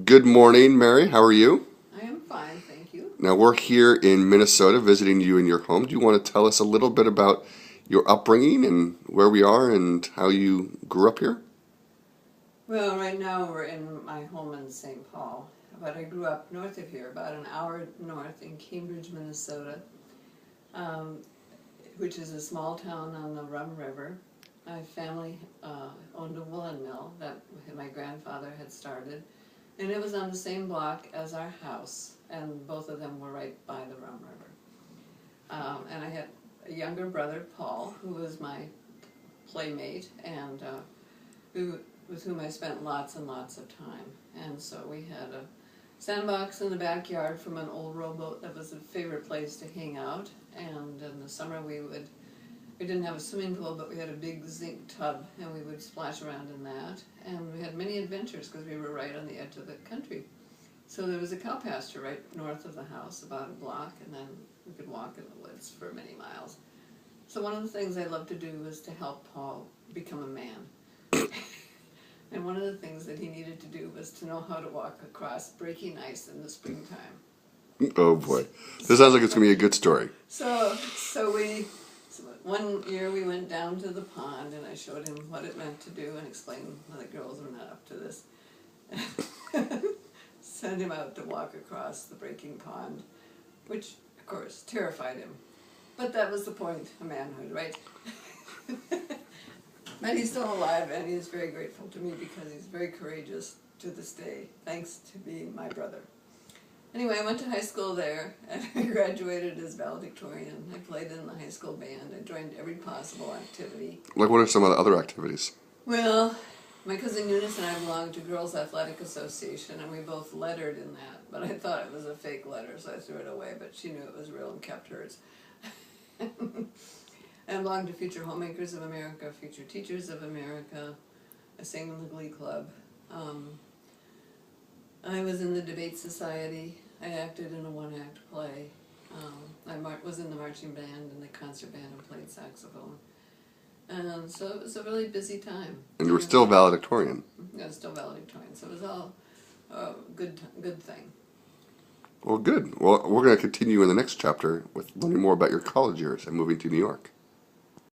Good morning, Mary. How are you? I am fine, thank you. Now, we're here in Minnesota visiting you in your home. Do you want to tell us a little bit about your upbringing and where we are and how you grew up here? Well, right now we're in my home in St. Paul, but I grew up north of here, about an hour north in Cambridge, Minnesota, um, which is a small town on the Rum River. My family owned a woolen mill that my grandfather had started, and it was on the same block as our house, and both of them were right by the Rum River. And I had a younger brother, Paul, who was my playmate, and with whom I spent lots and lots of time. And so we had a sandbox in the backyard from an old rowboat that was a favorite place to hang out. And in the summer we didn't have a swimming pool, but we had a big zinc tub, and we would splash around in that. And we had many adventures because we were right on the edge of the country. So there was a cow pasture right north of the house, about a block, and then we could walk in the woods for many miles. So one of the things I loved to do was to help Paul become a man. And one of the things that he needed to do was to know how to walk across breaking ice in the springtime. Oh boy, this sounds like it's going to be a good story. So one year we went down to the pond, and I showed him what it meant to do and explained why the girls were not up to this. Sent him out to walk across the breaking pond, which, of course, terrified him. But that was the point of manhood, right? But he's still alive, and he's very grateful to me because he's very courageous to this day, thanks to being my brother. Anyway, I went to high school there, and I graduated as valedictorian. I played in the high school band. I joined every possible activity. Like, what are some of the other activities? Well, my cousin Eunice and I belonged to Girls Athletic Association, and we both lettered in that. But I thought it was a fake letter, so I threw it away, but she knew it was real and kept hers. I belonged to Future Homemakers of America, Future Teachers of America. I sang in the Glee Club. I was in the Debate Society. I acted in a one-act play. I was in the marching band and the concert band and played saxophone. And so it was a really busy time. And you were still valedictorian. I was still valedictorian, so it was all a good thing. Well, good. Well, we're going to continue in the next chapter with learning more about your college years and moving to New York.